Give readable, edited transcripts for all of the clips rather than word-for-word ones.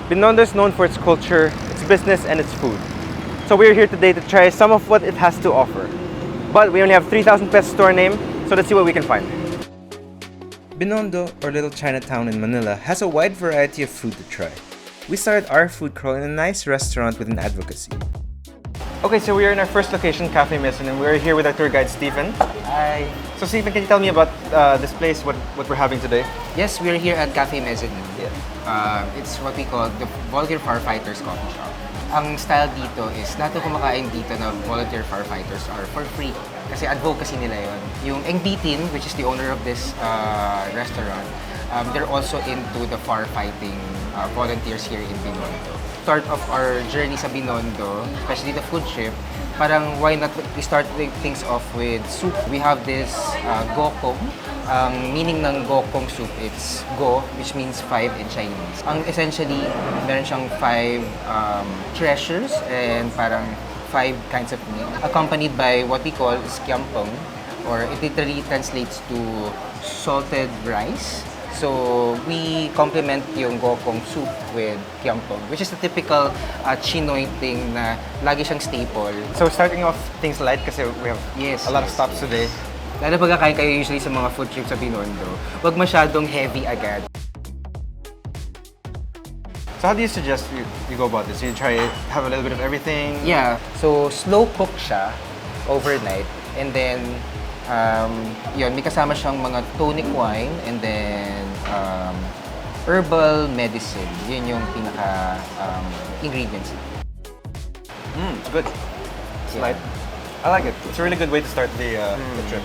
Binondo is known for its culture, its business, and its food. So we're here today to try some of what it has to offer. But we only have 3,000 pesos to our name, so let's see what we can find. Binondo, or Little Chinatown in Manila, has a wide variety of food to try. We started our food crawl in a nice restaurant with an advocacy. Okay, so we are in our first location, Cafe Mees, and we're here with our tour guide, Stephen. Hi. So Stephen, can you tell me about this place, what we're having today? Yes, we're here at Cafe Mezzanine. It's what we call the volunteer firefighters coffee shop. Ang style dito is lahat ng kumakain dito na volunteer firefighters are for free. Kasi advocacy nila yon. Yung NB team, which is the owner of this restaurant, they're also into the firefighting volunteers here in Binondo. Start of our journey sa Binondo, especially the food trip, parang why not we start things off with soup. We have this gokong. Meaning ng gokong soup, it's go, which means 5 in Chinese. Ang essentially, meron siyang 5 treasures and parang 5 kinds of meat, accompanied by what we call skiampong, or it literally translates to salted rice. So we complement yung gokong soup with kiampong, which is the typical Chinoy thing na lagi siyang staple. So starting off things light kasi we have a lot of stops today. Lalo pag kakain kayo usually sa mga food trips sa Binondo, huwag masyadong heavy agad. So how do you suggest you go about this? You try have a little bit of everything? Yeah. So slow cook siya overnight, and then yun, may kasama siyang mga tonic wine and then herbal medicine. Yun yung pinaka ingredients. It's good. It's light. I like it. It's a really good way to start the trip.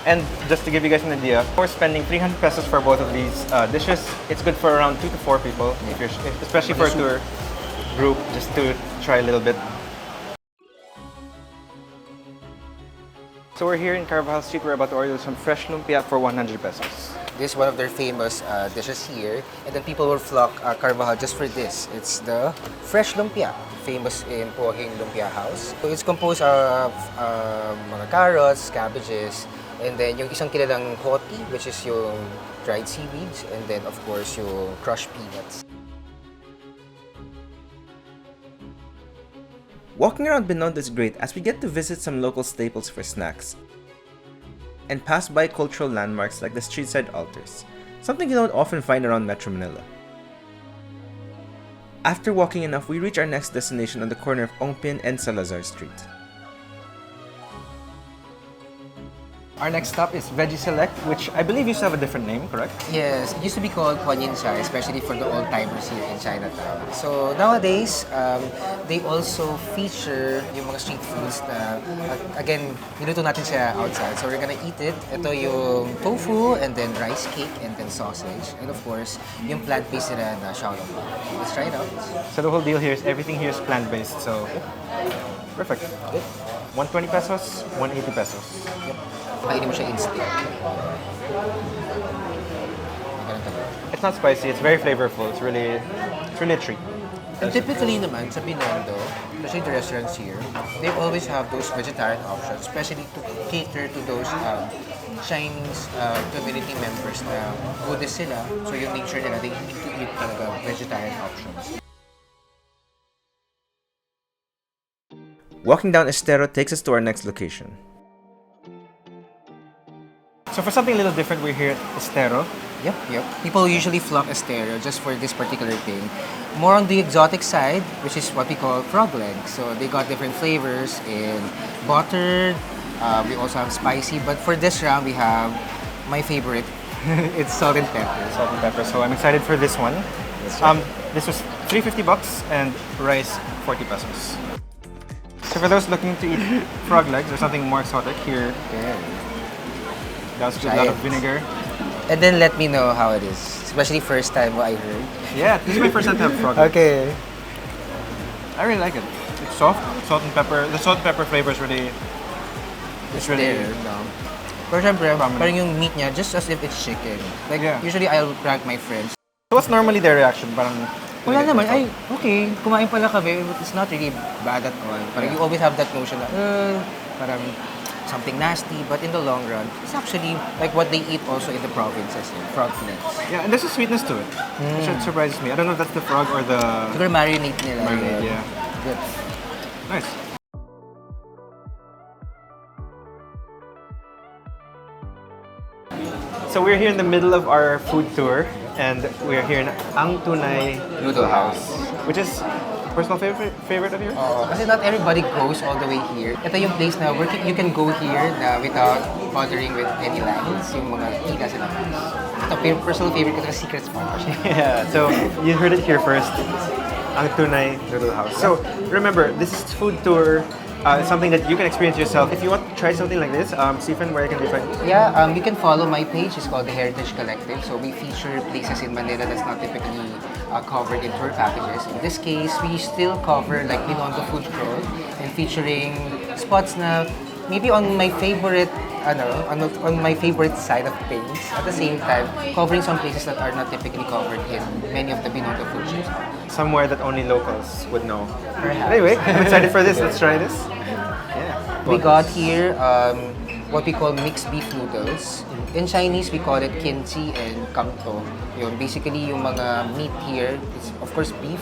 And just to give you guys an idea, we're spending 300 pesos for both of these dishes. It's good for around 2 to 4 people, especially for a tour group, just to try a little bit. So we're here in Carvajal Street. We're about to order some fresh lumpia for 100 pesos. This is one of their famous dishes here, and then people will flock Carvajal just for this. It's the fresh lumpia, famous in Pohing Lumpia House. So it's composed of mga carrots, cabbages, and then yung isang kilalang hoti, which is yung dried seaweeds, and then of course yung crushed peanuts. Walking around Binondo is great as we get to visit some local staples for snacks and pass by cultural landmarks like the street-side altars, something you don't often find around Metro Manila. After walking enough, we reach our next destination on the corner of Ongpin and Salazar Street. Our next stop is Veggie Select, which I believe used to have a different name, correct? Yes, it used to be called Huanyinsha, especially for the old-timers here in Chinatown. So nowadays, they also feature yung mga street foods na, again, niluto natin siya outside. So we're gonna eat it. Ito yung tofu, and then rice cake, and then sausage. And of course, yung plant-based nila na xiaolongbang. Let's try it out. So the whole deal here is everything here is plant-based, so perfect. Good. 120 pesos, 180 pesos. Yep. Kainin mo siya instant. It's not spicy, it's very flavorful. It's really a treat. And typically naman sa Binondo, especially the restaurants here, they always have those vegetarian options, especially to cater to those Chinese community members na Buddhist sila. So yung nature nila, they need to eat talaga vegetarian options. Walking down Estero takes us to our next location. So for something a little different, we're here at Estero. Yep. People usually flock Estero just for this particular thing. More on the exotic side, which is what we call frog leg. So they got different flavors in buttered, we also have spicy, but for this round we have my favorite. It's salt and pepper. Salt and pepper. So I'm excited for this one. This was 350 bucks and rice 40 pesos. So for those looking to eat frog legs or something more exotic, here that's with a lot of vinegar. And then let me know how it is. Especially first time I heard. Yeah, this is my first time to have frog legs. Okay. I really like it. It's soft, salt and pepper. The salt and pepper flavor is really... It's really there. No. Pero syempre, parang yung meat niya, just as if it's chicken. Like, usually I'll prank my friends. So what's normally their reaction? Parang... Wala naman. Ay, okay. Kumain pala kami. But it's not really bad at all. Parang you always have that notion na, parang something nasty, but in the long run, it's actually like what they eat also in the provinces, frog legs. Yeah, and there's a sweetness to it, which surprises me. I don't know if that's the frog or the... Siguro marinate nila. Marinade, yeah. Good. Nice. So we're here in the middle of our food tour, and we're here in Ang Tunai Noodle House. which is personal favorite of yours? Kasi not everybody goes all the way here. Ito yung place na you can go here na without bothering with any lines, yung mga tila sa labas. Ito, personal favorite ko, ito secret spot ko siya. Yeah, so you heard it here first. Ang Tunai Noodle House. So remember, this is food tour. It's something that you can experience yourself. If you want to try something like this, Stephen, where can we find you? Yeah, you can follow my page. It's called the Heritage Collective. So we feature places in Manila that's not typically covered in tour packages. In this case, we still cover like Binondo food crawl and featuring spots na maybe on my favorite on my favorite side of things. At the same time, covering some places that are not typically covered in many of the Binondo food shows. Somewhere that only locals would know. Perhaps. Anyway, I'm excited for this. Let's try this. Yeah. We got here what we call mixed beef noodles. In Chinese, we call it kimchi and kamto. Yun, basically, yung mga meat here is of course beef,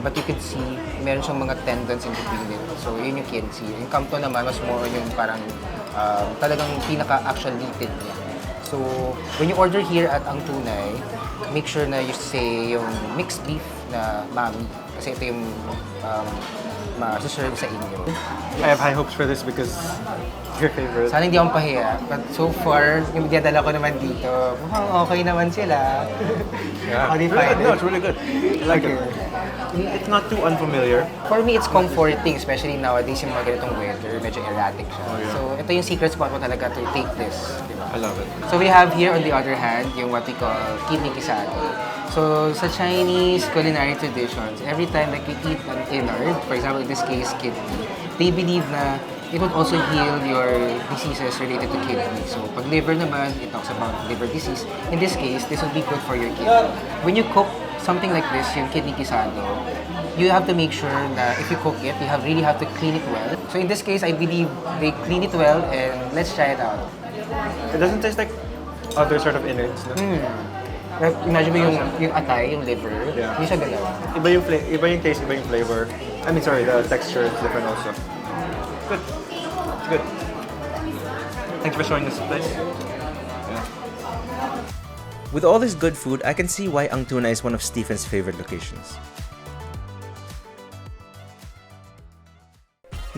but you can see meron siyang mga tendons in between it. So, yun yung kimchi. Yung kamto naman, mas more yung parang talagang pinaka-actual lipid niya. So, when you order here at Ang Tunay, make sure na you say yung mixed beef na mami. Kasi ito yung ma-serve sa inyo. I have high hopes for this because it's your favorite. Sana hindi akong pahiya. But so far, yung dinadala ko naman dito, mukhang okay naman sila. Yeah. How do you Really find good. No, it? it's really good. I like it. It's not too unfamiliar. For me, it's comforting, especially nowadays yung mga ganitong weather, medyo erratic siya. So, ito yung secret spot ko talaga to take this. Diba? I love it. So, we have here on the other hand, yung what we call kidney kisado. So, sa Chinese culinary traditions, every time like you eat an innard, for example, in this case, kidney, they believe na it would also heal your diseases related to kidney. So, pag liver naman, it talks about liver disease. In this case, this would be good for your kidney. When you cook something like this, yung kidney kisado, you have to make sure that if you cook it, you really have to clean it well. So, in this case, I believe they clean it well, and let's try it out. It doesn't taste like other sort of innards. No? Like, imagine mo yung atay, yung liver, Yeah. hindi siya galaw. Iba yung taste, iba yung flavor. I mean, sorry, the texture is different also. Good. It's good. Thanks for showing us the place. Yeah. With all this good food, I can see why Ang Tunai is one of Stephen's favorite locations.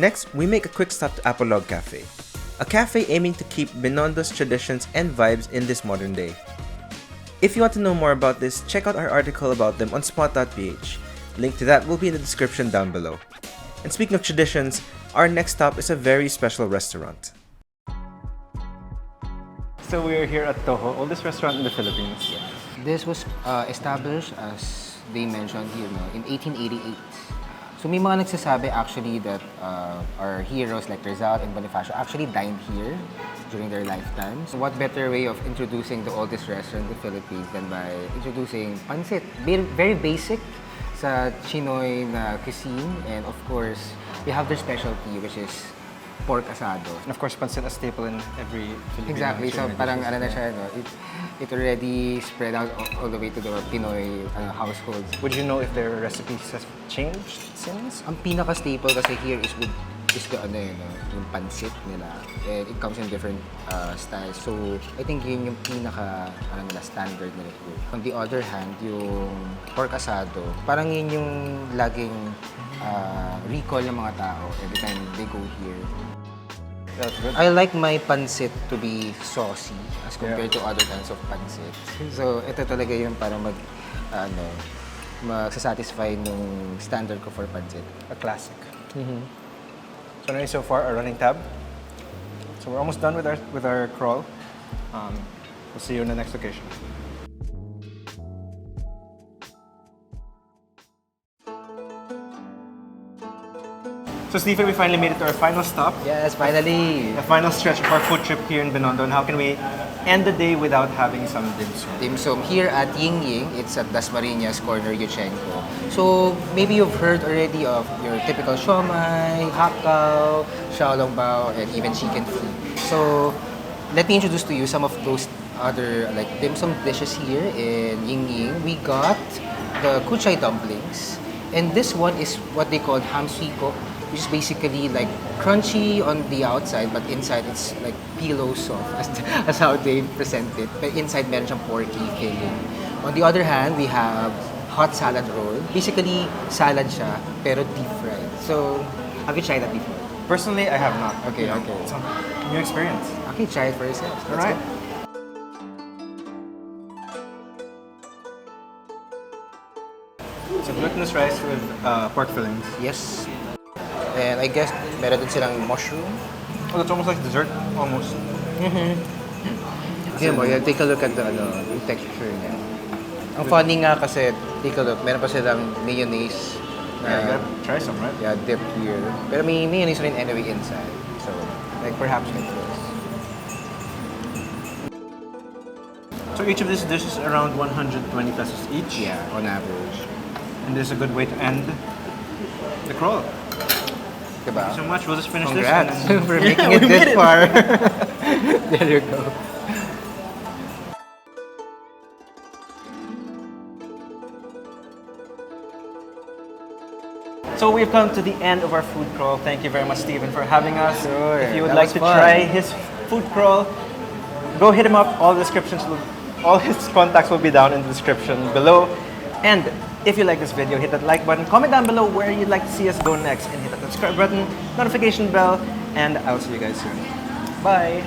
Next, we make a quick stop to Apologue Cafe, a cafe aiming to keep Binondo's traditions and vibes in this modern day. If you want to know more about this, check out our article about them on SPOT.ph. Link to that will be in the description down below. And speaking of traditions, our next stop is a very special restaurant. So we are here at Toho, oldest restaurant in the Philippines. This was established, as they mentioned here, no, in 1888. So may mga nagsasabi actually that our heroes like Rizal and Bonifacio actually dined here during their lifetimes. So what better way of introducing the oldest restaurant in the Philippines than by introducing Pansit? Very basic sa Chinoy na cuisine, and of course, we have their specialty, which is pork asado. And of course, pancit a staple in every Filipino. Exactly. So restaurant. parang ano na siya, no? It already spread out all the way to the Pinoy households. Would you know if their recipes have changed since? Ang pinaka-staple kasi here is the ano yun, yung pancit nila. And it comes in different styles. So, I think yun yung pinaka nila standard nila here. On the other hand, yung pork asado, parang yun yung laging recall ng mga tao every time they go here. That's good. I like my pancit to be saucy as compared to other kinds of pancit. So, ito talaga yung parang magsasatisfy nung standard ko for pancit. A classic. So anyway, so far, our running tab. So we're almost done with our crawl. We'll see you in the next location. So Stephen, we finally made it to our final stop. Yes, finally. The final stretch of our food trip here in Binondo. And how can we end the day without having some dimsum? Dimsum here at Ying Ying. It's at Dasmariñas Corner, Yuchenko. So maybe you've heard already of your typical siomai, hakaw, xiaolongbao, and even chicken feet. So let me introduce to you some of those other like dimsum dishes here in Ying Ying. We got the kuchay dumplings, and this one is what they call ham suiko, which is basically like crunchy on the outside, but inside it's like pillow soft, as how they present it. But inside meron siyang porky filling. On the other hand, we have hot salad roll. Basically, salad siya, pero deep fried. So, have you tried that before? Personally, I have not. Okay, okay. It's a new experience. Okay, try it for yourself. All right. So glutinous rice with pork fillings. Yes. And I guess meron din silang mushroom. Oh, it's almost like dessert. Almost. Tignan mo, yeah, take a look at the yung texture niya. Ang funny nga kasi, take a look, meron pa silang mayonnaise Yeah, you gotta try some, right? yeah, dip here. Pero may mayonnaise rin anyway inside. So, like perhaps like this. So each of these dishes around 120 pesos each. Yeah, on average. And this is a good way to end the crawl. Diba? Thank you so much. We'll just finish Congrats this one. for Yeah, making we it made this far. There you go. So we've come to the end of our food crawl. Thank you very much, Stephen, for having us. Sure, If you would that like was to fun. try his food crawl, go hit him up. All his contacts will be down in the description below. And if you like this video, hit that like button. Comment down below where you'd like to see us go next, and hit that subscribe button, notification bell, and I'll see you guys soon. Bye.